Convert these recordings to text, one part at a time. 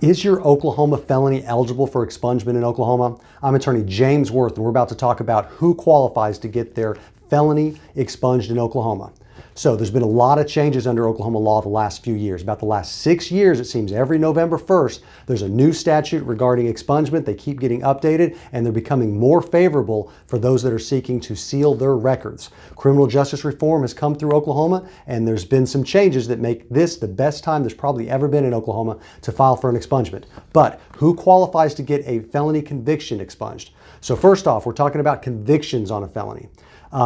Is your Oklahoma felony eligible for expungement in Oklahoma? I'm attorney James Worth, and we're about to talk about who qualifies to get their felony expunged in Oklahoma. So there's been a lot of changes under Oklahoma law the last few years. About the last 6 years, it seems every November 1st, there's a new statute regarding expungement. They keep getting updated, and they're becoming more favorable for those that are seeking to seal their records. Criminal justice reform has come through Oklahoma, and there's been some changes that make this the best time there's probably ever been in Oklahoma to file for an expungement. But who qualifies to get a felony conviction expunged? So first off, we're talking about convictions on a felony.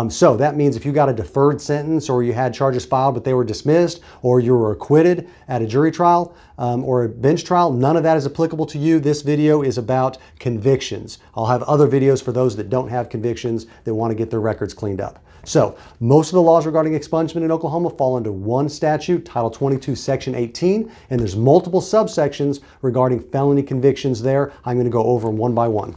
So that means if you got a deferred sentence, or you had charges filed but they were dismissed, or you were acquitted at a jury trial or a bench trial, none of that is applicable to you. This video is about convictions. I'll have other videos for those that don't have convictions that want to get their records cleaned up. So most of the laws regarding expungement in Oklahoma fall under one statute, Title 22, Section 18, and there's multiple subsections regarding felony convictions there. I'm going to go over them one by one.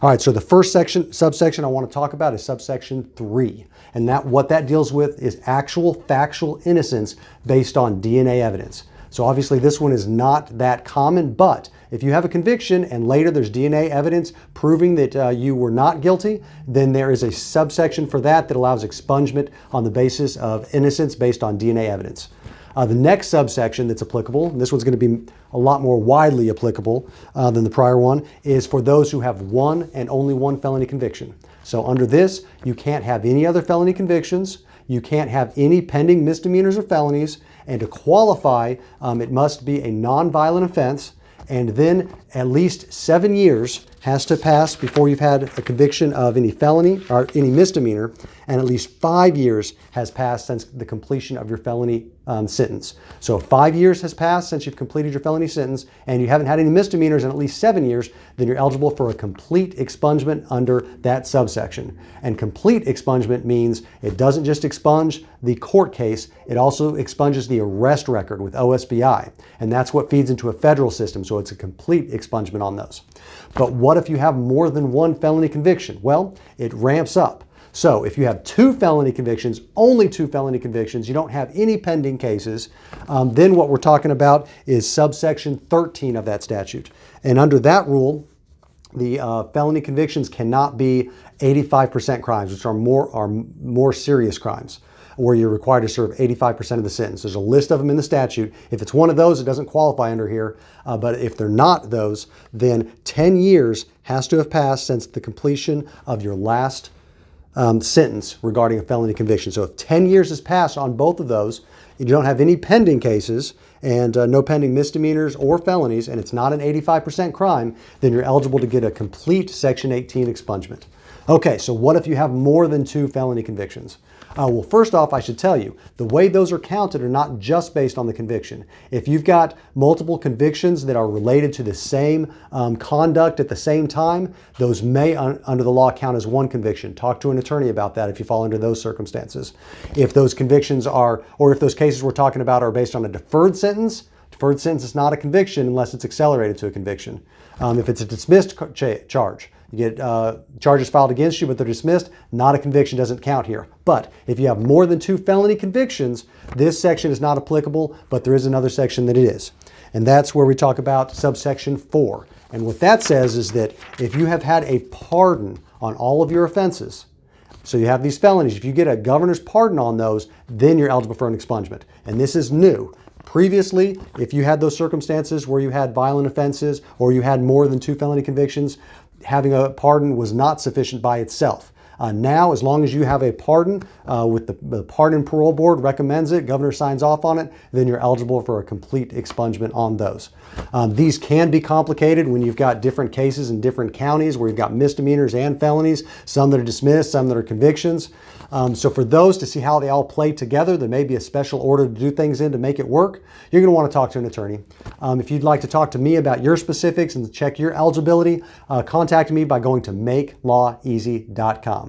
All right, so the first subsection I want to talk about is subsection 3. And what that deals with is actual factual innocence based on DNA evidence. So obviously this one is not that common, but if you have a conviction and later there's DNA evidence proving that you were not guilty, then there is a subsection for that allows expungement on the basis of innocence based on DNA evidence. The next subsection that's applicable, and this one's going to be a lot more widely applicable than the prior one, is for those who have one and only one felony conviction. So under this, you can't have any other felony convictions, you can't have any pending misdemeanors or felonies, and to qualify, it must be a nonviolent offense, and then at least 7 years has to pass before you've had a conviction of any felony or any misdemeanor, and at least 5 years has passed since the completion of your felony sentence. So if 5 years has passed since you've completed your felony sentence and you haven't had any misdemeanors in at least 7 years, then you're eligible for a complete expungement under that subsection. And complete expungement means it doesn't just expunge the court case, it also expunges the arrest record with OSBI. And that's what feeds into a federal system, so it's a complete expungement on those. But what if you have more than one felony conviction? Well, it ramps up. So if you have 2 felony convictions, only 2 felony convictions, you don't have any pending cases, then what we're talking about is subsection 13 of that statute. And under that rule, the felony convictions cannot be 85% crimes, which are more serious crimes, where you're required to serve 85% of the sentence. There's a list of them in the statute. If it's one of those, it doesn't qualify under here. But if they're not those, then 10 years has to have passed since the completion of your last sentence regarding a felony conviction. So if 10 years has passed on both of those, you don't have any pending cases and no pending misdemeanors or felonies, and it's not an 85% crime, then you're eligible to get a complete Section 18 expungement. Okay, so what if you have more than 2 felony convictions? Well, first off, I should tell you, the way those are counted are not just based on the conviction. If you've got multiple convictions that are related to the same conduct at the same time, those may, under the law, count as one conviction. Talk to an attorney about that if you fall under those circumstances. If those convictions are, or if those cases we're talking about are based on a deferred sentence is not a conviction unless it's accelerated to a conviction. If it's a dismissed charge, you get charges filed against you, but they're dismissed, not a conviction, doesn't count here. But if you have more than 2 felony convictions, this section is not applicable, but there is another section that it is. And that's where we talk about subsection 4. And what that says is that if you have had a pardon on all of your offenses, so you have these felonies, if you get a governor's pardon on those, then you're eligible for an expungement. And this is new. Previously, if you had those circumstances where you had violent offenses or you had more than 2 felony convictions, having a pardon was not sufficient by itself. Now, as long as you have a pardon with the Pardon and Parole Board recommends it, governor signs off on it, then you're eligible for a complete expungement on those. These can be complicated when you've got different cases in different counties where you've got misdemeanors and felonies, some that are dismissed, some that are convictions. So for those to see how they all play together, there may be a special order to do things in to make it work. You're going to want to talk to an attorney. If you'd like to talk to me about your specifics and check your eligibility, contact me by going to makelawEasy.com.